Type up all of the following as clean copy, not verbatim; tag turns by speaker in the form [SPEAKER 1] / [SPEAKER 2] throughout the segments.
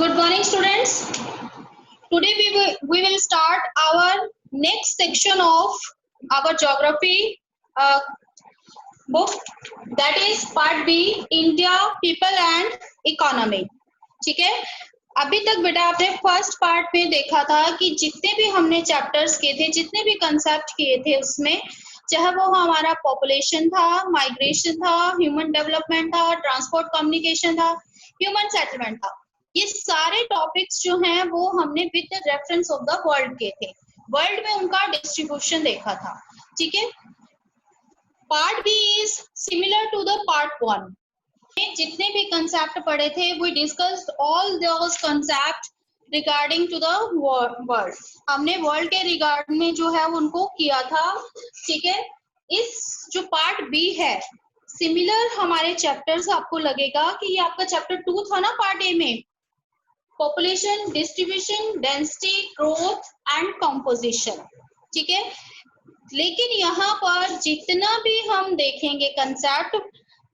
[SPEAKER 1] Good morning, students. Today we will start our next section of our geography book, that is part B, India, People and Economy. ठीक है, अभी तक बेटा आपने first part में देखा था कि जितने भी हमने चैप्टर्स किए थे, जितने भी कंसेप्ट किए थे, उसमें चाहे वो हमारा पॉपुलेशन था, माइग्रेशन था, ह्यूमन डेवलपमेंट था, ट्रांसपोर्ट कम्युनिकेशन था, ह्यूमन सेटलमेंट था, ये सारे टॉपिक्स जो हैं वो हमने with the reference of the world के थे। वर्ल्ड में उनका डिस्ट्रीब्यूशन देखा था। ठीक है, part B is similar to the part one. जितने भी कंसेप्ट पढ़े थे, we discussed all those concept regarding to the world. हमने वर्ल्ड के रिगार्ड में जो है उनको किया था। ठीक है, इस जो पार्ट बी है, सिमिलर हमारे चैप्टर्स आपको लगेगा कि ये आपका चैप्टर 2 था ना पार्ट ए में, population, distribution, density, growth and composition. ठीक है, लेकिन यहाँ पर जितना भी हम देखेंगे कंसेप्ट,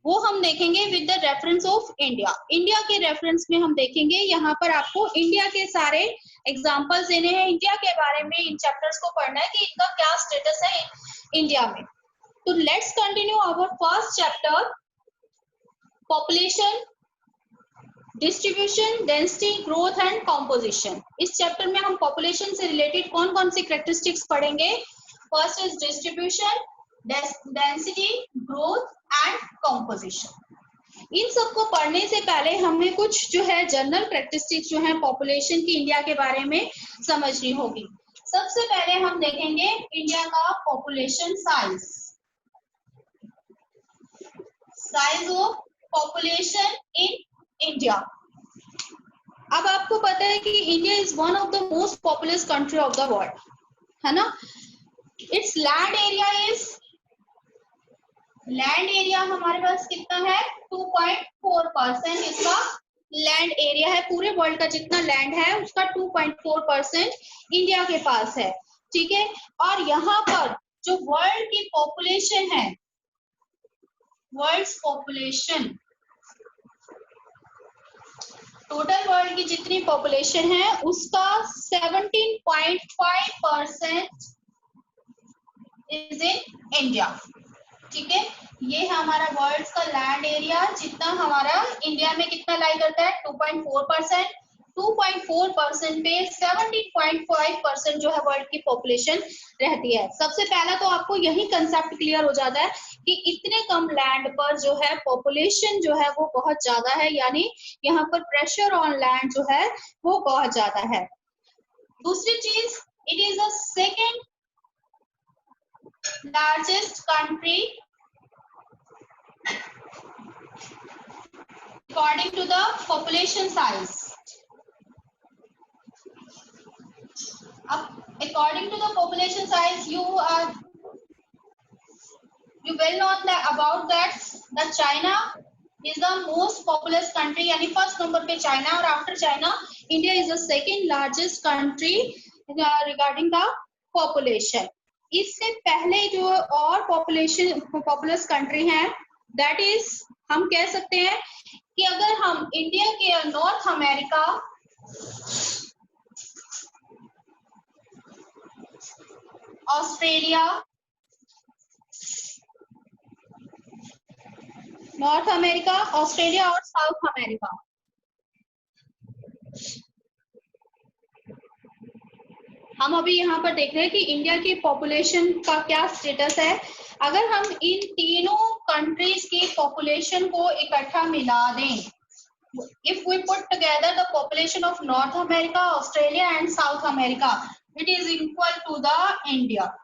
[SPEAKER 1] वो हम देखेंगे with the reference of India. India के रेफरेंस में हम देखेंगे। यहाँ पर आपको इंडिया के सारे एग्जांपल्स देने हैं, इंडिया के बारे में इन चैप्टर्स को पढ़ना है कि इनका क्या स्टेटस है इंडिया में। तो let's continue our first chapter, population, distribution, density, growth and composition. इस चैप्टर में हम पॉपुलेशन से रिलेटेड कौन कौन सी कैरेक्टरिस्टिक्स पढ़ेंगे? First is distribution, density, growth and composition. इन सबको पढ़ने से पहले हमें कुछ जो है जनरल कैरेक्टरिस्टिक्स जो है पॉपुलेशन की इंडिया के बारे में समझनी होगी। सबसे पहले हम देखेंगे इंडिया का population size. Size of population in India. अब आपको पता है कि India is one of the most populous country of the world, है ना। It's land area is, land area हमारे पास कितना है? 2.4% इसका लैंड एरिया है। पूरे वर्ल्ड का जितना लैंड है उसका 2.4% इंडिया के पास है। ठीक है, और यहाँ पर जो वर्ल्ड की पॉपुलेशन है, वर्ल्ड पॉपुलेशन, टोटल वर्ल्ड की जितनी पॉपुलेशन है उसका 17.5% इज इन इंडिया। ठीक है, ये है हमारा वर्ल्ड का लैंड एरिया, जितना हमारा इंडिया में कितना लाई करता है? 2.4%। 2.4% पे 17.5% जो है वर्ल्ड की पॉपुलेशन रहती है। सबसे पहला तो आपको यही कंसेप्ट क्लियर हो जाता है कि इतने कम लैंड पर जो है पॉपुलेशन जो है वो बहुत ज्यादा है, यानी यहाँ पर प्रेशर ऑन लैंड जो है वो बहुत ज्यादा है। दूसरी चीज, it is the second largest country according to the population size. According to the population size, you well know about that the China is the most populous country, यानी first number पे चाइना, और after China India is the second largest country regarding the population. इससे पहले जो और populace country है, that is, हम कह सकते हैं कि अगर हम इंडिया के north America, Australia, north America, Australia और साउथ अमेरिका, हम अभी यहाँ पर देख रहे हैं कि इंडिया की पॉपुलेशन का क्या स्टेटस है। अगर हम इन तीनों कंट्रीज की पॉपुलेशन को इकट्ठा मिला दें, if we put together the population of north America, Australia and south America, it is equal to the India.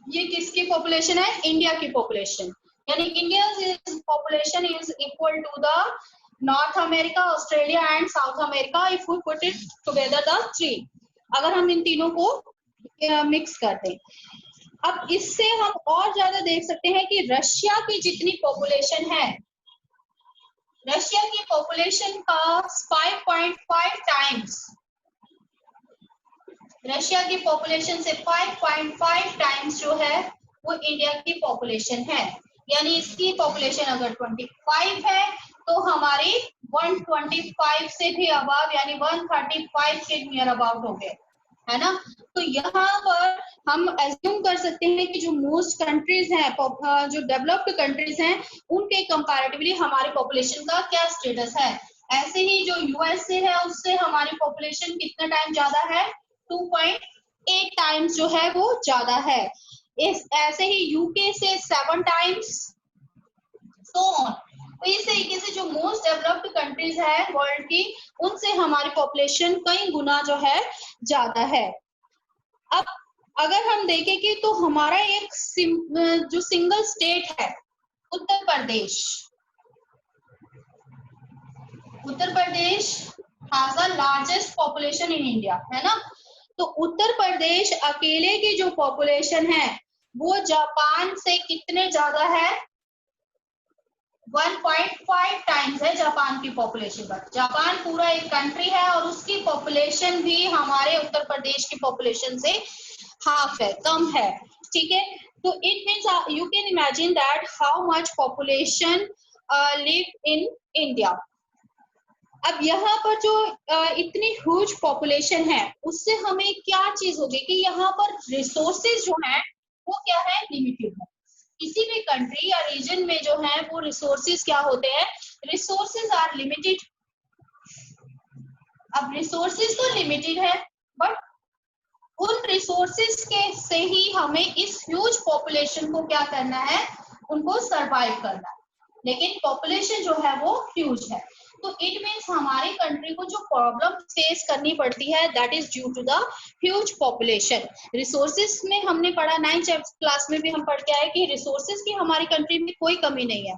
[SPEAKER 1] ये किसकी पॉपुलेशन है? इंडिया की पॉपुलेशन, यानी India population is equal to the north America, Australia and south America if we put it together the three, अगर हम इन तीनों को mix कर दें। अब इससे हम और ज्यादा देख सकते हैं कि रशिया की जितनी पॉपुलेशन है, रशिया की पॉपुलेशन का 5.5 टाइम्स, रशिया की पॉपुलेशन से 5.5 टाइम्स जो है वो इंडिया की पॉपुलेशन है। यानी इसकी पॉपुलेशन अगर 25 है तो हमारी 125 से भी अबाव यानी 135 के नियर अबाउट हो गए, है ना। तो यहाँ पर हम एज्यूम कर सकते हैं कि जो मोस्ट कंट्रीज हैं, जो डेवलप्ड कंट्रीज हैं, उनके कंपैरेटिवली हमारी पॉपुलेशन का क्या स्टेटस है। ऐसे ही जो यूएसए है उससे हमारी पॉपुलेशन कितना टाइम ज्यादा है, 2.8 टाइम्स जो है वो ज्यादा है। ऐसे ही यूके से 7 टाइम्स, सो ऑन। तो इस तरीके से जो मोस्ट डेवलप्ड कंट्रीज है वर्ल्ड की, उनसे हमारी पॉपुलेशन कई गुना जो है ज्यादा है। अब अगर हम देखें कि तो हमारा एक जो सिंगल स्टेट है Uttar Pradesh, Uttar Pradesh has the largest population in India, है ना। तो उत्तर प्रदेश अकेले की जो पॉपुलेशन है वो जापान से कितने ज्यादा है, 1.5 टाइम्स है जापान की पॉपुलेशन पर। जापान पूरा एक कंट्री है और उसकी पॉपुलेशन भी हमारे उत्तर प्रदेश की पॉपुलेशन से हाफ है, कम है, ठीक है। तो it means you can imagine that how much population live in India. अब यहाँ पर जो इतनी ह्यूज पॉपुलेशन है उससे हमें क्या चीज होगी कि यहाँ पर रिसोर्सेज जो है वो क्या है, लिमिटेड है। किसी भी कंट्री या रीजन में जो है वो रिसोर्सेज क्या होते हैं, रिसोर्सेज आर लिमिटेड। अब रिसोर्सेज तो लिमिटेड है बट उन रिसोर्सेज के से ही हमें इस ह्यूज पॉपुलेशन को क्या करना है, उनको सरवाइव करना है। लेकिन पॉपुलेशन जो है वो ह्यूज है, तो इट मीन्स हमारी कंट्री को जो प्रॉब्लम फेस करनी पड़ती है that is due to the huge population. Resources में हमने पढ़ा 9th क्लास में भी हम पढ़ के आए कि रिसोर्सेज की हमारी कंट्री में कोई कमी नहीं है।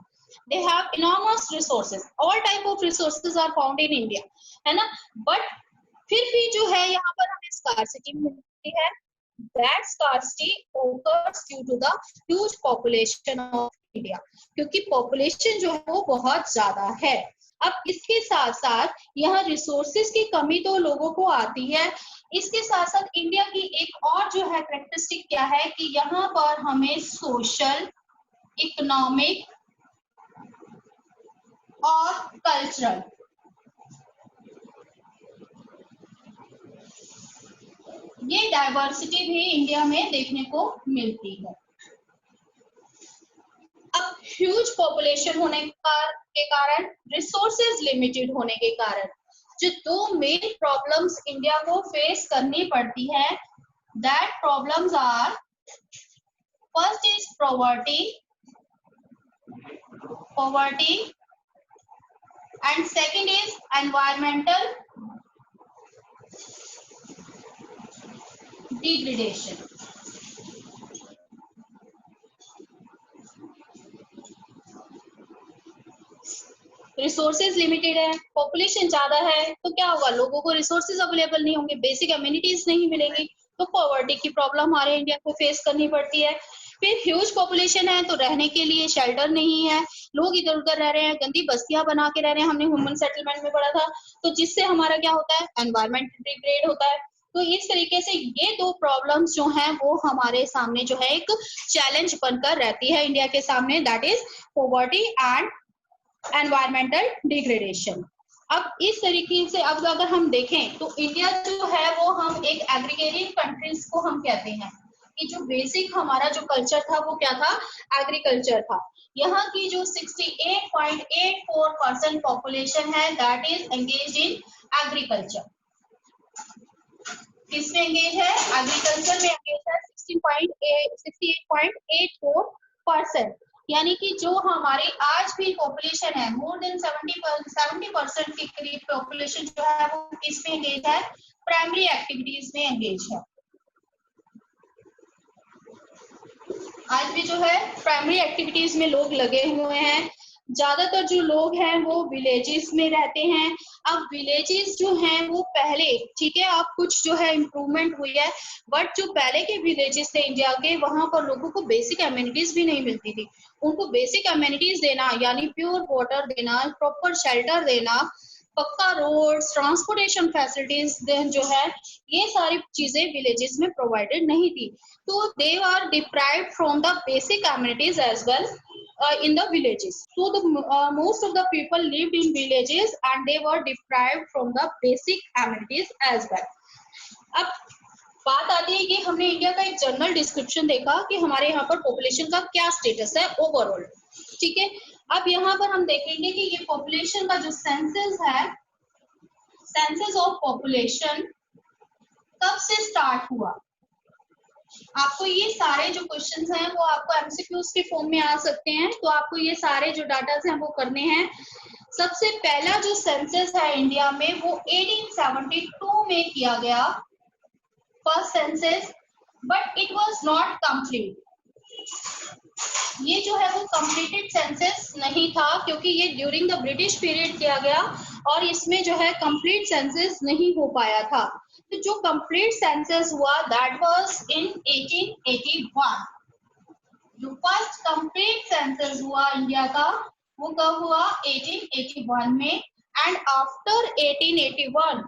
[SPEAKER 1] They have enormous resources, all type of resources are found in India, है ना। बट फिर भी जो है यहाँ पर हमें स्कार्सिटी मिलती है, that scarcity occurs due to the huge population of India, क्योंकि पॉपुलेशन जो है वो बहुत ज्यादा है। अब इसके साथ साथ यहाँ रिसोर्सेज की कमी तो लोगों को आती है, इसके साथ साथ इंडिया की एक और जो है कैरेक्टरिस्टिक क्या है कि यहाँ पर हमें सोशल, इकोनॉमिक और कल्चरल, ये डाइवर्सिटी भी इंडिया में देखने को मिलती है। अब ह्यूज पॉपुलेशन होने के कारण, रिसोर्सेज लिमिटेड होने के कारण जो दो मेन प्रॉब्लम्स इंडिया को फेस करनी पड़ती है, that problems are, first is poverty and second is environmental degradation. Resources limited है, पॉपुलेशन ज्यादा है, तो क्या होगा, लोगों को रिसोर्सेज अवेलेबल नहीं होंगे, बेसिक अम्यूनिटीज नहीं मिलेंगी, तो पॉवर्टी की प्रॉब्लम हमारे इंडिया को फेस करनी पड़ती है। फिर ह्यूज पॉपुलेशन है तो रहने के लिए शेल्टर नहीं है, लोग इधर उधर रह रहे हैं, गंदी बस्तियां बना के रह रहे हैं, हमने ह्यूमन सेटलमेंट में पढ़ा था, तो जिससे हमारा क्या होता है, एनवायरमेंट डिग्रेड होता है। तो इस तरीके से ये दो प्रॉब्लम्स जो हैं वो हमारे सामने जो है एक चैलेंज बनकर रहती है इंडिया के सामने, that is poverty and environmental degradation. अब इस तरीके से अब अगर हम देखें तो इंडिया जो है वो हम एक एग्रीगेरियन कंट्रीज को हम कहते हैं कि जो बेसिक हमारा जो कल्चर था वो क्या था, एग्रीकल्चर था। यहाँ की जो 68.84% पॉपुलेशन है that is engage in agriculture. किसमें एंगेज है, एग्रीकल्चर में एंगेज है 68.84%। यानी कि जो हमारी आज भी पॉपुलेशन है, मोर देन 70% के करीब पॉपुलेशन जो है वो किसमें एंगेज है, प्राइमरी एक्टिविटीज में एंगेज है। आज भी जो है प्राइमरी एक्टिविटीज में लोग लगे हुए हैं। ज्यादातर जो लोग हैं वो विलेजेस में रहते हैं। अब विलेजेस जो हैं वो पहले, ठीक है, अब कुछ जो है इम्प्रूवमेंट हुई है, बट जो पहले के विलेजेस थे इंडिया के, वहां पर लोगों को बेसिक एमिनिटीज भी नहीं मिलती थी। उनको बेसिक एमिनिटीज देना यानी प्योर वाटर देना, प्रॉपर शेल्टर देना, पक्का रोड्स, ट्रांसपोर्टेशन फैसिलिटीज जो है ये सारी चीजें विलेजेस में प्रोवाइडेड नहीं थी, तो they are deprived from the basic amenities as well in the villages. So the most of the people lived in villages and they were deprived from the basic amenities as well. अब बात आती है कि हमने India का एक general description देखा कि हमारे यहाँ पर पॉपुलेशन का क्या स्टेटस है ओवरऑल, ठीक है। अब यहाँ पर हम देखेंगे कि ये पॉपुलेशन का जो सेंसस है, सेंसस ऑफ पॉपुलेशन कब से स्टार्ट हुआ। आपको ये सारे जो क्वेश्चंस हैं वो आपको एमसीक्यूज के फॉर्म में आ सकते हैं, तो आपको ये सारे जो डाटा हैं वो करने हैं। सबसे पहला जो सेंसस है इंडिया में वो 1872 में किया गया, first census, but it was not complete. ये जो है वो कंप्लीटेड सेंसस नहीं था क्योंकि ये ड्यूरिंग द ब्रिटिश पीरियड किया गया और इसमें जो है कंप्लीट सेंसस नहीं हो पाया था। तो जो कंप्लीट सेंसस हुआ दैट वाज इन 1881। जो फर्स्ट कंप्लीट सेंसस हुआ इंडिया का वो कब हुआ, 1881 में। And after 1881,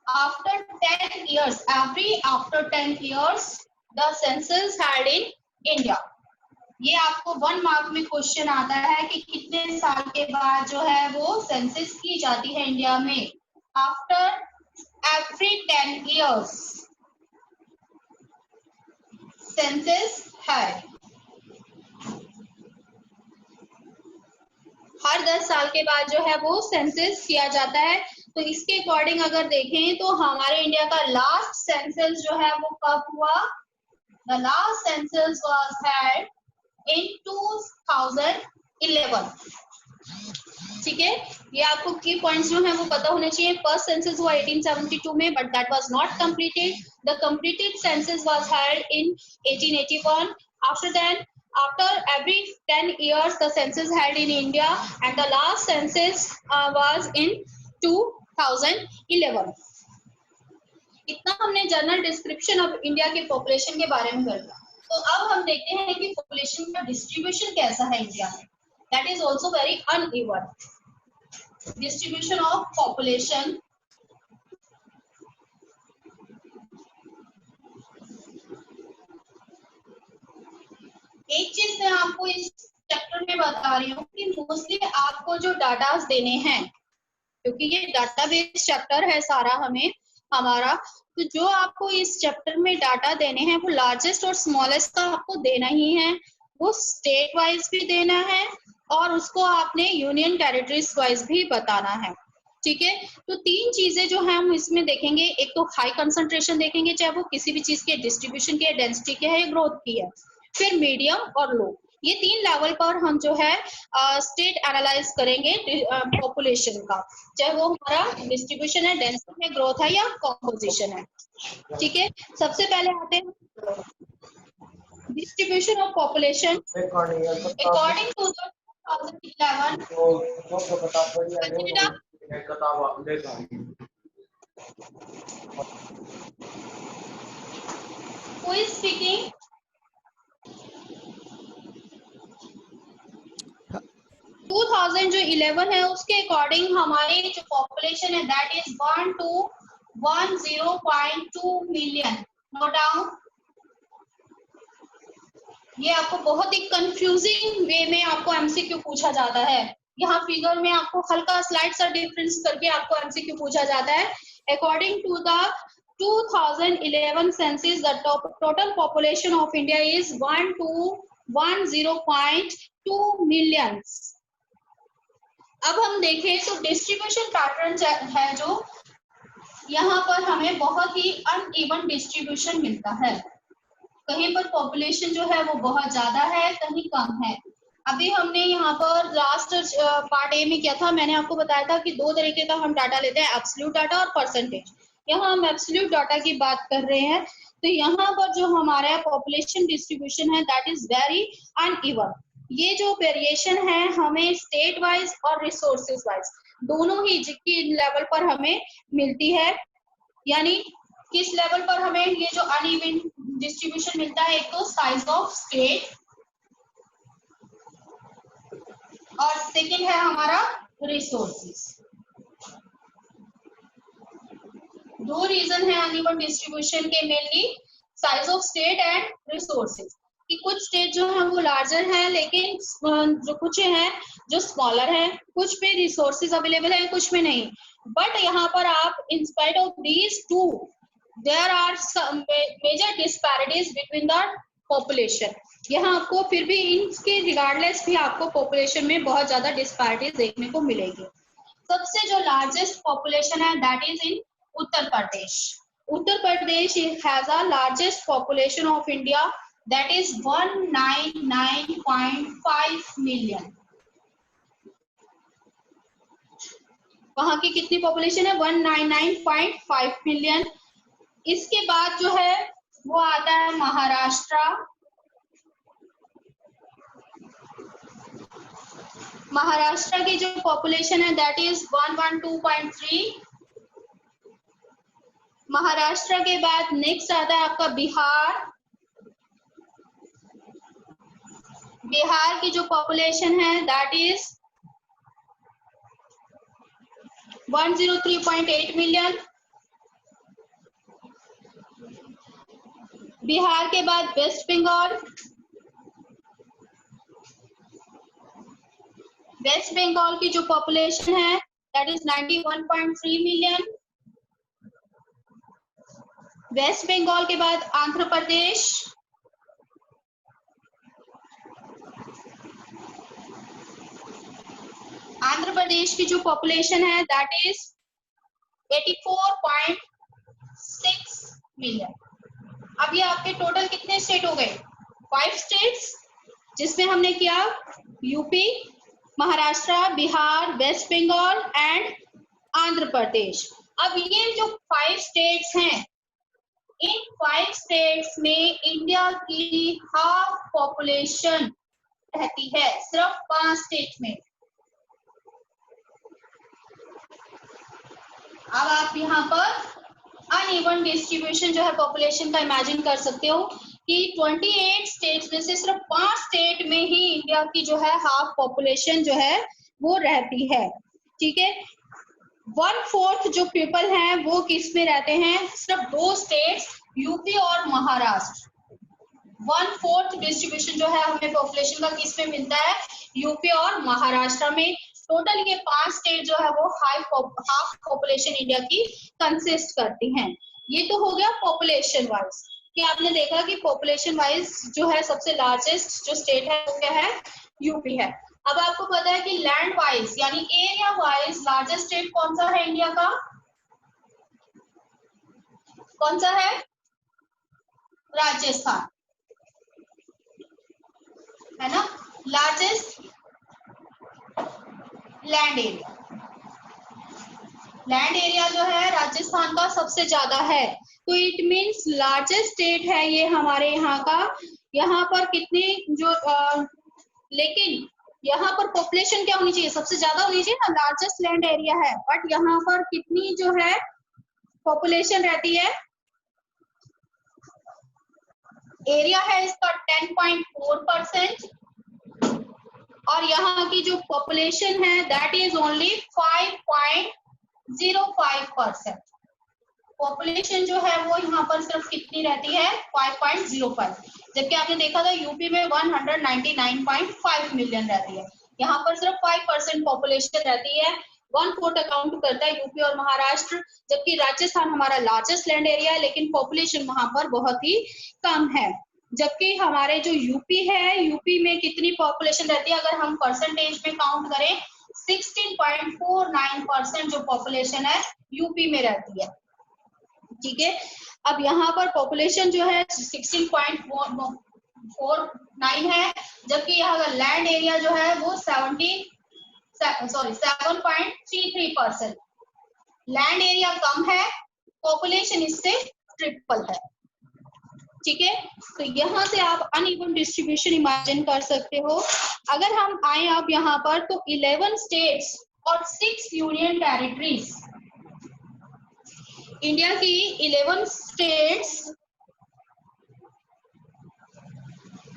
[SPEAKER 1] after 10 years, after 10 years the census held in India। ये आपको 1 मार्क में क्वेश्चन आता है कि कितने साल के बाद जो है वो सेंसस की जाती है इंडिया में। After every 10 years census held, हर 10 साल के बाद जो है वो सेंसस किया जाता है। तो इसके अकॉर्डिंग अगर देखें तो हमारे इंडिया का लास्ट सेंसस जो है वो कब हुआ, the last census was held in 2011, ठीक है। ये आपको की पॉइंट्स जो है वो पता होने चाहिए। फर्स्ट सेंसस हुआ 1872 में but that was not completed. The completed census was held in 1881। After that, after every 10 years the census held in India and the last census was in 2011। इतना हमने जनरल डिस्क्रिप्शन ऑफ इंडिया के population के बारे में कर लिया। तो अब हम देखते हैं कि पॉपुलेशन का डिस्ट्रीब्यूशन कैसा है इंडिया में। That is also very uneven distribution of population. एक चीज मैं आपको इस चैप्टर में बता रही हूँ कि मोस्टली आपको जो डाटास देने हैं, क्योंकि ये डाटाबेस चैप्टर है सारा हमारा, तो जो आपको इस चैप्टर में डाटा देने हैं वो लार्जेस्ट और स्मॉलेस्ट का आपको देना ही है, वो स्टेट वाइज भी देना है और उसको आपने यूनियन टेरिटरीज वाइज भी बताना है, ठीक है। तो 3 चीजें जो है हम इसमें देखेंगे। एक तो हाई कंसंट्रेशन देखेंगे, चाहे वो किसी भी चीज के डिस्ट्रीब्यूशन की है, डेंसिटी की है या ग्रोथ की है। फिर मीडियम और लो, ये 3 लेवल पर हम जो है स्टेट एनालाइज करेंगे पॉपुलेशन का, चाहे वो हमारा डिस्ट्रीब्यूशन है, डेंसिटी है, ग्रोथ है या कॉम्पोजिशन है, ठीक है। सबसे पहले आते हैं distribution of population according to the 2011। Who is speaking? 2000 जो 11 है उसके अकॉर्डिंग हमारी जो पॉपुलेशन है that is 1 to 10.2 million. Note down. ये आपको बहुत ही कंफ्यूजिंग वे में आपको एमसीक्यू पूछा जाता है। यहाँ फिगर में आपको हल्का स्लाइड सा डिफरेंस करके आपको एमसीक्यू पूछा जाता है। According to the 2011 census, the total population of India is 1 to 10.2 million। अब हम देखें तो डिस्ट्रीब्यूशन पैटर्न है जो यहाँ पर हमें बहुत ही अनइवन डिस्ट्रीब्यूशन मिलता है। कहीं पर पॉपुलेशन जो है वो बहुत ज्यादा है, कहीं कम है। अभी हमने यहाँ पर लास्ट पार्ट ए में किया था, मैंने आपको बताया था कि 2 तरीके का हम डाटा लेते हैं, एब्सोल्यूट डाटा और परसेंटेज। यहाँ हम एब्सोल्यूट डाटा की बात कर रहे हैं, तो यहाँ पर जो हमारा पॉपुलेशन डिस्ट्रीब्यूशन है दैट इज वेरी अनइवन। ये जो वेरिएशन है हमें स्टेट वाइज और रिसोर्सेज वाइज दोनों ही जिसकी लेवल पर हमें मिलती है। यानी किस लेवल पर हमें ये जो अनइवन डिस्ट्रीब्यूशन मिलता है, एक तो साइज ऑफ स्टेट और सेकंड है हमारा रिसोर्सेज। दो रीजन है अनइवन डिस्ट्रीब्यूशन के, mainly size of state and resources, कि कुछ स्टेट जो है वो लार्जर है लेकिन जो कुछ है जो स्मॉलर है, कुछ पे रिसोर्सेज अवेलेबल है कुछ में नहीं। बट यहाँ पर आप in spite of these two there are major disparities between the population. यहाँ आपको फिर भी इनके रिगार्डलेस भी आपको पॉपुलेशन में बहुत ज्यादा डिस्पैरिटीज देखने को मिलेगी। सबसे जो लार्जेस्ट पॉपुलेशन है that is in Uttar Pradesh. Uttar Pradesh has a largest population of India, that is 199.5 million. वहां की कितनी पॉपुलेशन है? 199.5 मिलियन। इसके बाद जो है वो आता है महाराष्ट्र। महाराष्ट्र की जो पॉपुलेशन है दैट इज 112.3। महाराष्ट्र के बाद नेक्स्ट आता है आपका बिहार। बिहार की जो पॉपुलेशन है दैट इज 103.8 मिलियन। बिहार के बाद वेस्ट बंगाल। वेस्ट बंगाल की जो पॉपुलेशन है that is 91.3 million. West Bengal के बाद आंध्र प्रदेश। आंध्र प्रदेश की जो पॉपुलेशन है दैट इज 84.6 मिलियन। अब ये आपके टोटल कितने स्टेट हो गए? 5 स्टेट्स, जिसमें हमने किया UP, Maharashtra, Bihar, West Bengal and Andhra Pradesh. अब ये जो 5 स्टेट्स हैं, इन 5 स्टेट्स में इंडिया की हाफ पॉपुलेशन रहती है, सिर्फ 5 स्टेट में। अब आप यहाँ पर अनइवन डिस्ट्रीब्यूशन जो है पॉपुलेशन का इमेजिन कर सकते हो कि 28 स्टेट्स में से सिर्फ 5 स्टेट में ही इंडिया की जो है हाफ पॉपुलेशन जो है वो रहती है। ठीक है, 1/4 जो पीपल हैं वो किस में रहते हैं? सिर्फ 2 स्टेट्स, यूपी और महाराष्ट्र। 1/4 डिस्ट्रीब्यूशन जो है हमें पॉपुलेशन का किस में मिलता है? यूपी और महाराष्ट्र में। टोटल ये 5 स्टेट जो है वो हाफ पॉपुलेशन इंडिया की कंसिस्ट करती हैं। ये तो हो गया पॉपुलेशन वाइज, कि आपने देखा कि पॉपुलेशन वाइज जो है सबसे लार्जेस्ट जो स्टेट है वो क्या है? यूपी है। अब आपको पता है कि लैंड वाइज यानी एरिया वाइज लार्जेस्ट स्टेट कौन सा है इंडिया का? कौन सा है? राजस्थान, है ना, largest land area. Land area जो है राजस्थान का सबसे ज्यादा है, तो इट मींस लार्जेस्ट स्टेट है ये हमारे यहाँ का। यहाँ पर कितनी जो लेकिन यहाँ पर पॉपुलेशन क्या होनी चाहिए? सबसे ज्यादा होनी चाहिए ना, लार्जेस्ट लैंड एरिया है, बट यहाँ पर कितनी जो है पॉपुलेशन रहती है? एरिया है इसका 10.4% और यहाँ की जो पॉपुलेशन है दैट इज ओनली 5.05%। पॉपुलेशन जो है वो यहाँ पर सिर्फ कितनी रहती है? 5.05, जबकि आपने देखा था यूपी में 199.5 मिलियन रहती है, यहाँ पर सिर्फ 5% पॉपुलेशन रहती है। 1/4 अकाउंट करता है यूपी और महाराष्ट्र, जबकि राजस्थान हमारा लार्जेस्ट लैंड एरिया है लेकिन पॉपुलेशन वहां पर बहुत ही कम है। जबकि हमारे जो यूपी है, यूपी में कितनी पॉपुलेशन रहती है? अगर हम परसेंटेज में काउंट करें 16.49% जो पॉपुलेशन है यूपी में रहती है। ठीक है, अब यहाँ पर पॉपुलेशन जो है 16.49 है, जबकि यहाँ का लैंड एरिया जो है वो 7.33%। लैंड एरिया कम है, पॉपुलेशन इससे ट्रिपल है। ठीक है, तो यहाँ से आप अनइवन डिस्ट्रीब्यूशन इमेजिन कर सकते हो। अगर हम आए अब यहाँ पर तो 11 स्टेट्स और 6 यूनियन टेरिटरीज, इंडिया की 11 स्टेट्स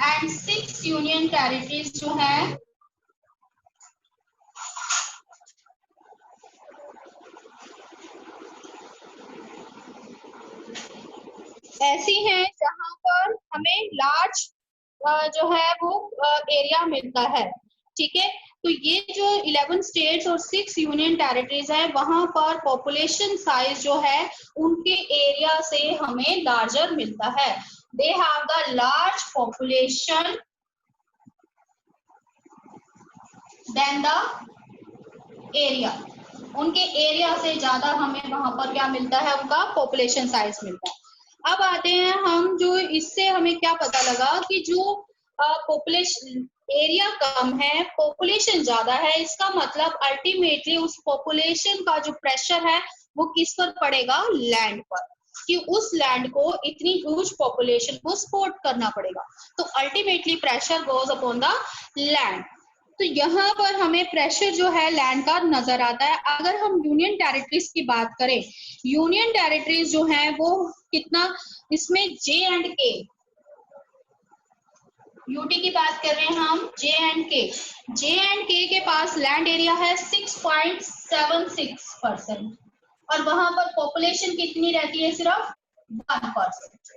[SPEAKER 1] एंड 6 यूनियन टेरिटरीज जो है ऐसी हैं जहां पर हमें लार्ज जो है वो एरिया मिलता है। ठीक है, तो ये जो 11 स्टेट्स और 6 यूनियन टेरिटरीज है, वहां पर पॉपुलेशन साइज जो है उनके एरिया से हमें लार्जर मिलता है। They have the large population than the area, उनके एरिया से ज्यादा हमें वहां पर क्या मिलता है, उनका पॉपुलेशन साइज मिलता है। अब आते हैं हम, जो इससे हमें क्या पता लगा कि जो पॉपुलेशन एरिया कम है, पॉपुलेशन ज्यादा है, इसका मतलब अल्टीमेटली उस पॉपुलेशन का जो प्रेशर है वो किस पर पड़ेगा, लैंड पर, कि उस लैंड को इतनी ह्यूज पॉपुलेशन को सपोर्ट करना पड़ेगा। तो ultimately pressure goes upon the land. तो यहाँ पर हमें प्रेशर जो है लैंड का नजर आता है। अगर हम यूनियन टेरिटरीज की बात करें, यूनियन टेरिटरीज जो है वो कितना, इसमें J&K, यूटी की बात कर रहे हैं हम, J&K के पास लैंड एरिया है 6.76% और वहां पर पॉपुलेशन कितनी रहती है, सिर्फ 1%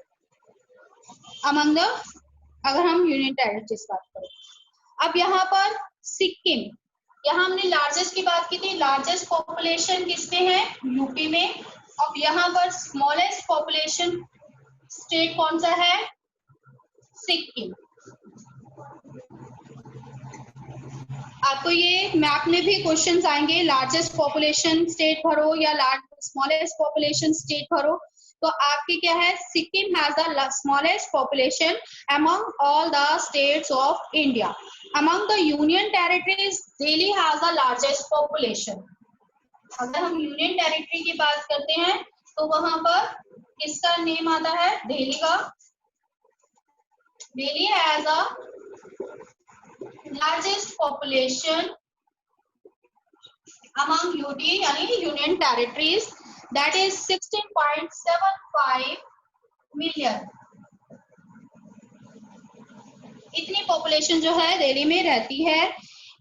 [SPEAKER 1] अमंग द, अगर हम यूनियन टेरिटरीज बात करें। अब यहाँ पर सिक्किम, यहाँ हमने लार्जेस्ट की बात की थी, लार्जेस्ट पॉपुलेशन किसमें है, यूपी में। अब यहाँ पर स्मॉलेस्ट पॉपुलेशन स्टेट कौन सा है, सिक्किम। आपको ये मैप में भी क्वेश्चंस आएंगे, लार्जेस्ट पॉपुलेशन स्टेट भरो या स्मॉलेस्ट पॉपुलेशन स्टेट भरो, तो आपकी क्या है, Sikkim has the smallest population among all the states of India. Among the union territories Delhi has the largest population. अगर हम यूनियन टेरिटरी की बात करते हैं तो वहां पर किसका नेम आता है, दिल्ली का। Delhi has a largest population among UT यानी union territories, that is 16.75 million. इतनी पॉपुलेशन जो है दिल्ली में रहती है।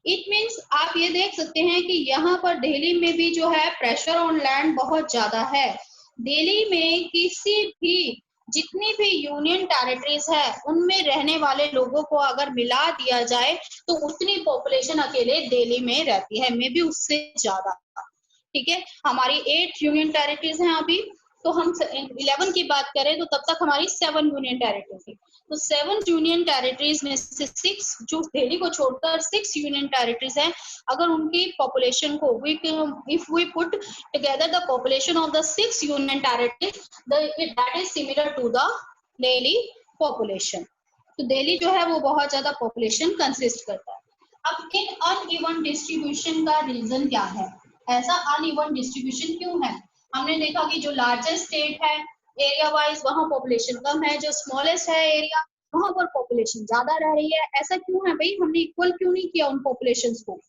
[SPEAKER 1] इट मीन्स आप ये देख सकते हैं कि यहाँ पर दिल्ली में भी जो है प्रेशर ऑन लैंड बहुत ज्यादा है। दिल्ली में किसी भी, जितनी भी यूनियन टेरिटरीज है उनमें रहने वाले लोगों को अगर मिला दिया जाए तो उतनी पॉपुलेशन अकेले दिल्ली में रहती है, मे बी उससे ज्यादा। ठीक है, हमारी 8 यूनियन टेरिटरीज हैं अभी, तो हम 11 की बात करें तो तब तक हमारी 7 यूनियन टेरिटरीज थी। तो 7 यूनियन टेरिटरीज में से 6, जो दिल्ली को छोड़कर 6 यूनियन टेरिटरीज हैं, अगर उनकी पॉपुलेशन को if we put together the population of the 6 union territories, that is similar to the Delhi population. तो दिल्ली जो है वो बहुत ज्यादा पॉपुलेशन कंसिस्ट करता है। अब इन अनइवन डिस्ट्रीब्यूशन का रीजन क्या है, ऐसा अनइवन डिस्ट्रीब्यूशन क्यों है? हमने देखा कि जो लार्जेस्ट स्टेट है एरिया वाइज वहां पॉपुलेशन कम है, जो स्मॉलेस्ट है एरिया वहां पर पॉपुलेशन ज्यादा रह रही है। ऐसा क्यों है भाई, हमने इक्वल क्यों नहीं किया उन पॉपुलेशंस को?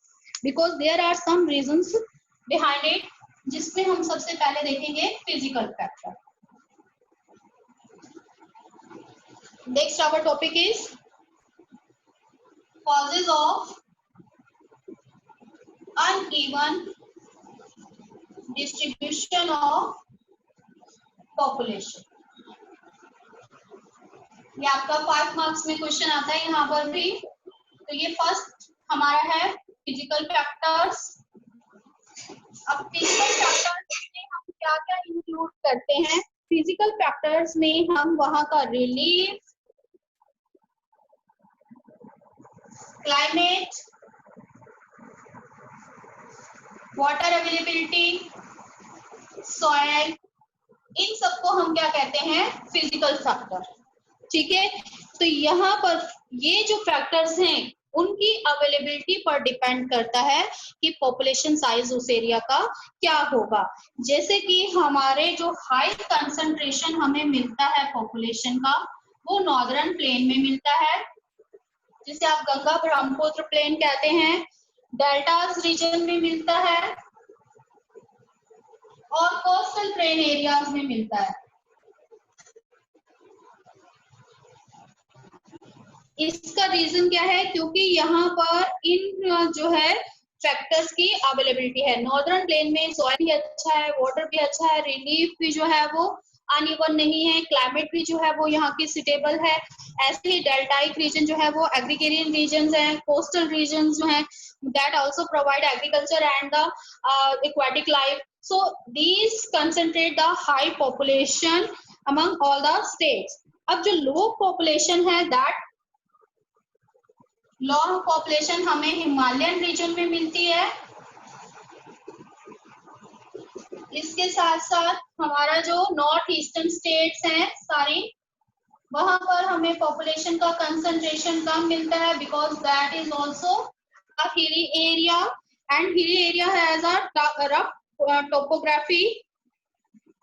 [SPEAKER 1] Because there are some reasons behind it, जिसमें हम सबसे पहले देखेंगे physical factor. Next our topic is causes of uneven distribution of population। ये आपका 5 मार्क्स में क्वेश्चन आता है यहाँ पर भी। तो ये फर्स्ट हमारा है फिजिकल फैक्टर्स। अब फिजिकल फैक्टर्स में हम क्या क्या इंक्लूड करते हैं? फिजिकल फैक्टर्स में हम वहां का relief, climate, water availability, soil, इन सबको हम क्या कहते हैं? Physical factor. ठीक है, तो यहाँ पर ये जो फैक्टर्स हैं उनकी अवेलेबिलिटी पर डिपेंड करता है कि पॉपुलेशन साइज उस एरिया का क्या होगा। जैसे कि हमारे जो हाई कंसंट्रेशन हमें मिलता है पॉपुलेशन का, वो नॉर्दर्न प्लेन में मिलता है, जिसे आप गंगा ब्रह्मपुत्र प्लेन कहते हैं, डेल्टास रीजन में मिलता है और कोस्टल प्लेन एरियाज में मिलता है। इसका रीजन क्या है? क्योंकि यहाँ पर इन जो है फैक्टर्स की अवेलेबिलिटी है। नॉर्दर्न प्लेन में सॉइल भी अच्छा है, वाटर भी अच्छा है, रिलीफ भी जो है वो अनइवन नहीं है, क्लाइमेट भी जो है वो यहाँ की सुटेबल है। ऐसे ही डेल्टाइक रीजन जो है वो एग्रीगेरियन रीजन है, कोस्टल रीजन जो है that also provide agriculture and the aquatic life. So these concentrate the high population among all the states. अब जो low population है, that low population हमें हिमालयन रीजन में मिलती है। इसके साथ साथ हमारा जो नॉर्थ ईस्टर्न स्टेट्स हैं सारी, वहां पर हमें पॉपुलेशन का कंसंट्रेशन कम मिलता है, because that is also a hilly area and hilly area has a rough topography.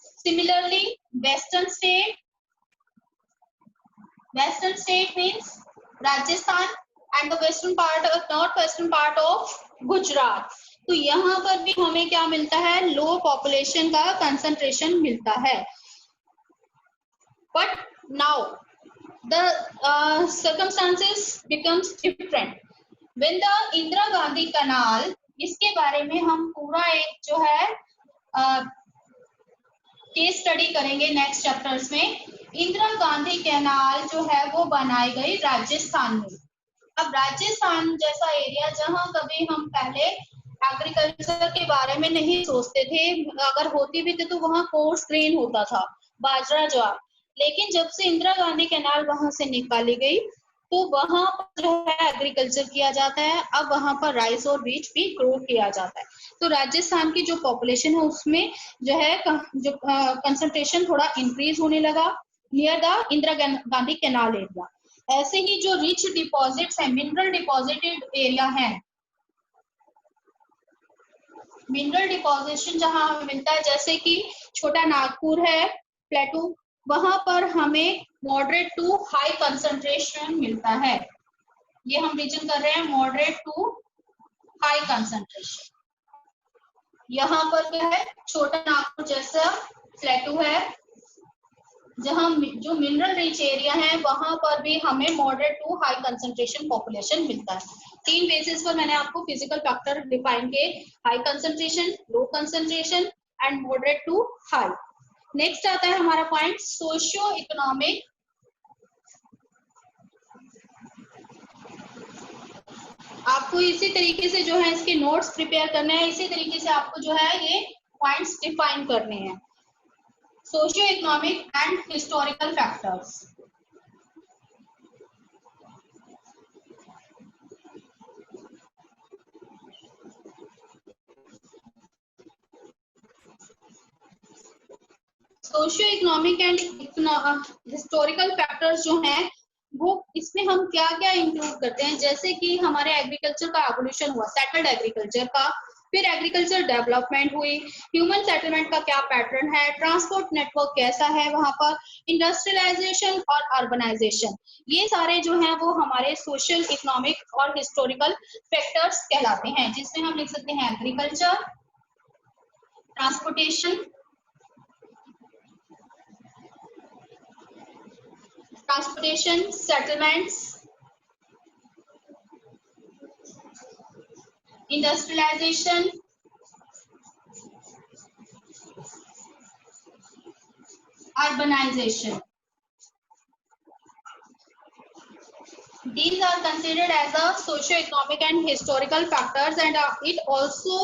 [SPEAKER 1] Similarly western state means Rajasthan and the western part, north western part of Gujarat. तो यहाँ पर भी हमें क्या मिलता है, लो पॉपुलेशन का कंसंट्रेशन मिलता है। But now the circumstances becomes different when the Indira Gandhi canal, इसके बारे में हम पूरा एक जो है केस स्टडी करेंगे नेक्स्ट चैप्टर्स में। इंदिरा गांधी कैनाल जो है वो बनाई गई राजस्थान में। अब राजस्थान जैसा एरिया जहां कभी हम पहले एग्रीकल्चर के बारे में नहीं सोचते थे, अगर होती भी थी तो वहां कोर्स ग्रेन होता था, बाजरा ज्वार। लेकिन जब से इंदिरा गांधी कैनाल वहां से निकाली गई तो वहां पर जो है एग्रीकल्चर किया जाता है। अब वहां पर राइस और व्हीट भी ग्रो किया जाता है। तो राजस्थान की जो पॉपुलेशन है उसमें जो है जो कंसंट्रेशन थोड़ा इंक्रीज होने लगा near the Indira Gandhi canal area. ऐसे ही जो रिच डिपॉजिट्स है, मिनरल डिपॉजिटेड एरिया है, मिनरल डिपॉजिशन जहां हमें मिलता है, जैसे कि छोटा नागपुर है, प्लेटू, वहां पर हमें मॉडरेट टू हाई कंसंट्रेशन मिलता है। ये हम रीजन कर रहे हैं मॉडरेट टू हाई कंसंट्रेशन। यहाँ पर क्या है, छोटा नागपुर जैसा प्लेटू है, जहां जो मिनरल रिच एरिया है वहां पर भी हमें moderate to high concentration population मिलता है। 3 बेसिस पर मैंने आपको फिजिकल फैक्टर डिफाइन किए, high concentration, low concentration and moderate to high. Next आता है हमारा पॉइंट सोशियो इकोनॉमिक। आपको इसी तरीके से जो है इसके नोट्स प्रिपेयर करने हैं, इसी तरीके से आपको जो है ये पॉइंट्स डिफाइन करने हैं। Socio economic and historical factors. Socio economic and historical factors जो हैं वो इसमें हम क्या क्या इंक्लूड करते हैं, जैसे कि हमारे एग्रीकल्चर का एवोल्यूशन हुआ, सेटल्ड एग्रीकल्चर का, फिर एग्रीकल्चर डेवलपमेंट हुई, ह्यूमन सेटलमेंट का क्या पैटर्न है, ट्रांसपोर्ट नेटवर्क कैसा है वहां पर, इंडस्ट्रियलाइजेशन और अर्बनाइजेशन, ये सारे जो हैं वो हमारे सोशल इकोनॉमिक और हिस्टोरिकल फैक्टर्स कहलाते हैं, जिसमें हम लिख सकते हैं agriculture, transportation, settlements, industrialization, urbanization. These are considered as a socio-economic and historical factors, and it also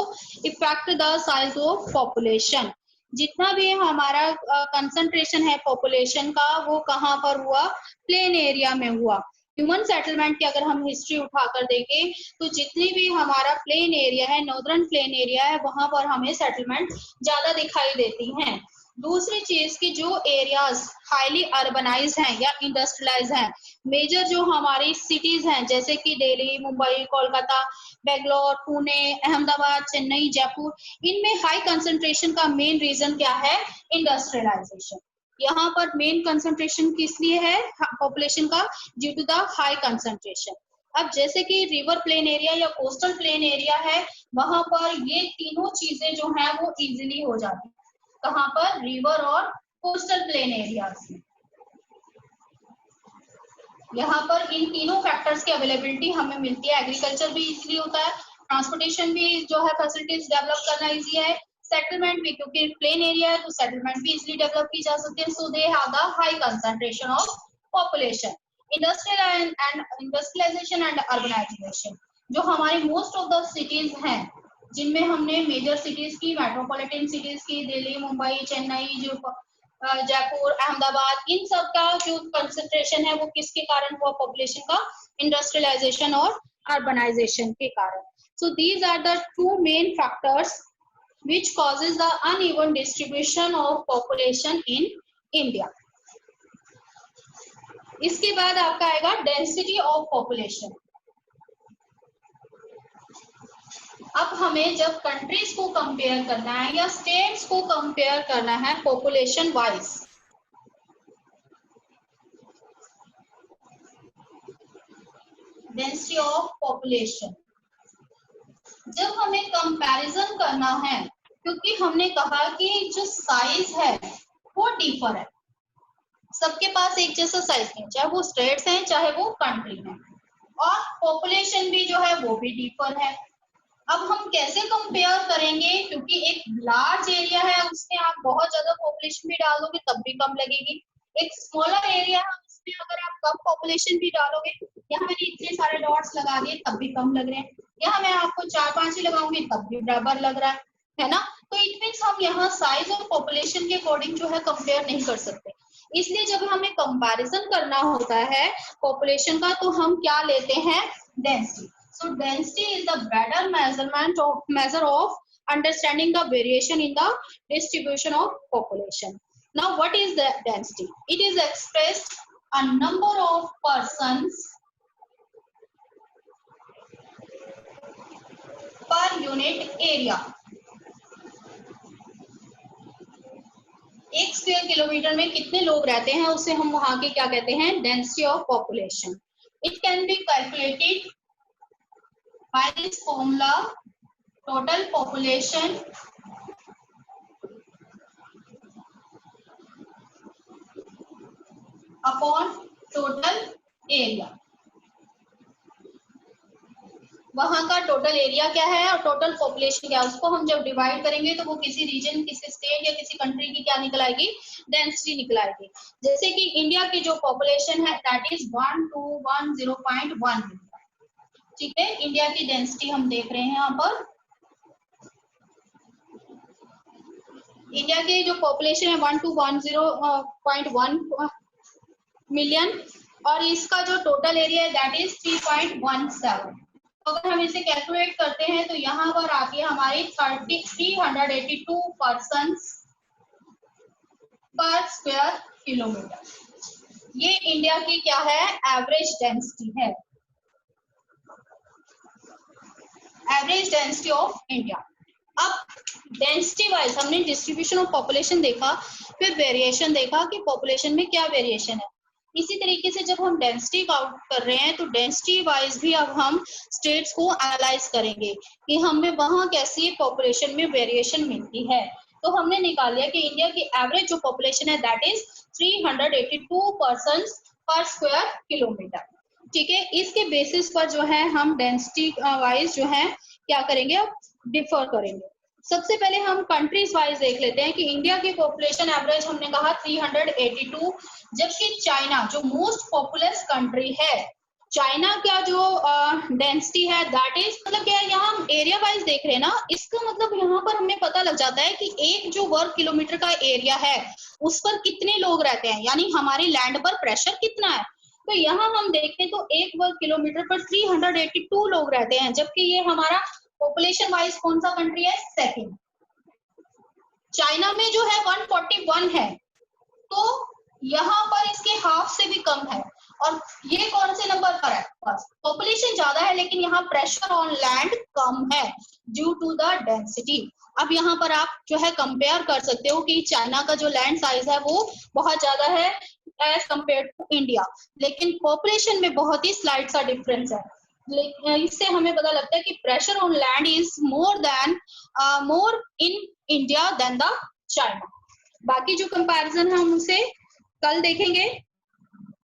[SPEAKER 1] affect the size of population. जितना भी हमारा कंसंट्रेशन है पॉपुलेशन का वो कहाँ पर हुआ, प्लेन एरिया में हुआ। ह्यूमन सेटलमेंट की अगर हम हिस्ट्री उठाकर देखें तो जितनी भी हमारा प्लेन एरिया है, नॉर्दर्न प्लेन एरिया है, वहां पर हमें सेटलमेंट ज्यादा दिखाई देती हैं। दूसरी चीज की जो एरियाज हाईली अर्बनाइज्ड हैं या इंडस्ट्रियलाइज हैं, मेजर जो हमारी सिटीज हैं जैसे कि दिल्ली, मुंबई, कोलकाता, बेंगलोर, पुणे, अहमदाबाद, चेन्नई, जयपुर, इनमें हाई कंसंट्रेशन का मेन रीजन क्या है, इंडस्ट्रियलाइजेशन। यहाँ पर मेन कंसंट्रेशन किस लिए है पॉपुलेशन का, due to the high concentration. अब जैसे कि रिवर प्लेन एरिया या कोस्टल प्लेन एरिया है, वहां पर ये तीनों चीजें जो है वो इजीली हो जाती है। कहाँ पर, रिवर और कोस्टल प्लेन एरियाज में। यहाँ पर इन तीनों फैक्टर्स की अवेलेबिलिटी हमें मिलती है। एग्रीकल्चर भी इजीली होता है, ट्रांसपोर्टेशन भी जो है फैसिलिटीज डेवलप करना इजी है, सेटलमेंट भी, क्योंकि प्लेन एरिया है तो सेटलमेंट भी इजिली डेवलप की जा सकती है. So they have the high concentration of population. Industrial and industrialisation and urbanisation, जो हमारी मोस्ट ऑफ द सिटीज हैं, जिनमें हमने मेजर सिटीज की, मेट्रोपॉलिटन सिटीज की, दिल्ली, मुंबई, चेन्नई, जो जयपुर, अहमदाबाद, इन सब का जो कंसंट्रेशन है वो किसके कारण हुआ? पॉपुलेशन का इंडस्ट्रियलाइजेशन और अर्बनाइजेशन के कारण. So these are the two main factors which causes the uneven distribution of population in India. इसके बाद आपका आएगा डेंसिटी ऑफ पॉपुलेशन. अब हमें जब कंट्रीज को कंपेयर करना है या स्टेट्स को कंपेयर करना है population wise, density of population, जब हमें कंपैरिजन करना है, क्योंकि हमने कहा कि जो साइज है वो डिफर है, सबके पास एक जैसा साइज नहीं, चाहे वो स्टेट्स हैं चाहे वो कंट्री हैं, और पॉपुलेशन भी जो है वो भी डिफर है. अब हम कैसे कंपेयर करेंगे? क्योंकि एक लार्ज एरिया है उसमें आप बहुत ज्यादा पॉपुलेशन भी डाल दोगे तब भी कम लगेगी. एक स्मॉलर एरिया है उसमें अगर आप कम पॉपुलेशन भी डालोगे, यहाँ मैंने इतने सारे डॉट्स लगा दिए तब भी कम लग रहे हैं, यहाँ मैं आपको 4-5 ही लगाऊंगी तब भी बराबर लग रहा है ना. तो इट मीन्स हम यहाँ साइज और पॉपुलेशन के अकॉर्डिंग जो है कंपेयर नहीं कर सकते. इसलिए जब हमें कंपैरिजन करना होता है पॉपुलेशन का तो हम क्या लेते हैं? Density. So density is the better measure of understanding the variation in the distribution of population. Now what is the density? It is expressed a number of persons per unit area. एक square kilometre में कितने लोग रहते हैं उसे हम वहां के क्या कहते हैं? Density of population. It can be calculated by this formula, total population upon total area. वहां का टोटल एरिया क्या है और टोटल पॉपुलेशन क्या है, उसको हम जब डिवाइड करेंगे तो वो किसी रीजन, किसी स्टेट या किसी कंट्री की क्या निकल आएगी? डेंसिटी निकल आएगी. जैसे कि इंडिया की जो पॉपुलेशन है दैट इज 1210.1. ठीक है, इंडिया की डेंसिटी हम देख रहे हैं यहाँ पर. इंडिया की जो पॉपुलेशन है 1210.1 मिलियन और इसका जो टोटल एरिया है दैट इज 3.17. अगर हम इसे कैलकुलेट करते हैं तो यहाँ पर आती है हमारी 382 पर्सन्स पर स्क्वायर किलोमीटर. ये इंडिया की क्या है? एवरेज डेंसिटी है, एवरेज डेंसिटी ऑफ इंडिया. अब डेंसिटी वाइज हमने डिस्ट्रीब्यूशन ऑफ पॉपुलेशन देखा, फिर वेरिएशन देखा कि पॉपुलेशन में क्या वेरिएशन है. इसी तरीके से जब हम डेंसिटी काउंट कर रहे हैं तो डेंसिटी वाइज भी अब हम स्टेट्स को एनालाइज करेंगे कि हमें वहां कैसी पॉपुलेशन में वेरिएशन मिलती है. तो हमने निकाल लिया कि इंडिया की एवरेज जो पॉपुलेशन है दैट इज 382 पर्सन्स पर स्क्वायर किलोमीटर. ठीक है, इसके बेसिस पर जो है हम डेंसिटी वाइज जो है क्या करेंगे? अब डिफर करेंगे. सबसे पहले हम कंट्रीज वाइज देख लेते हैं कि इंडिया की पॉपुलेशन एवरेज हमने कहा 382, जबकि चाइना जो मोस्ट पॉपुलस कंट्री है, चाइना का जो डेंसिटी है दैट इज, मतलब क्या है, यहाँ हम एरिया वाइज देख रहे हैं ना, इसका मतलब यहाँ पर हमें पता लग जाता है कि एक जो वर्ग किलोमीटर का एरिया है उस पर कितने लोग रहते हैं, यानी हमारी लैंड पर प्रेशर कितना है. तो यहाँ हम देखें तो एक वर्ग किलोमीटर पर 382 लोग रहते हैं, जबकि ये हमारा पॉपुलेशन वाइज कौन सा कंट्री है? सेकंड. चाइना में जो है 141 है, तो यहाँ पर इसके हाफ से भी कम है. और ये कौन से नंबर पर है? फर्स्ट. पॉपुलेशन ज्यादा है लेकिन यहाँ प्रेशर ऑन लैंड कम है ड्यू टू द डेंसिटी. अब यहाँ पर आप जो है कंपेयर कर सकते हो कि चाइना का जो लैंड साइज है वो बहुत ज्यादा है एज कम्पेयर टू इंडिया, लेकिन पॉपुलेशन में बहुत ही स्लाइट सा डिफरेंस है. इससे हमें पता लगता है कि pressure on land is more in India than the China. बाकी जो कंपैरिजन है हम उसे कल देखेंगे.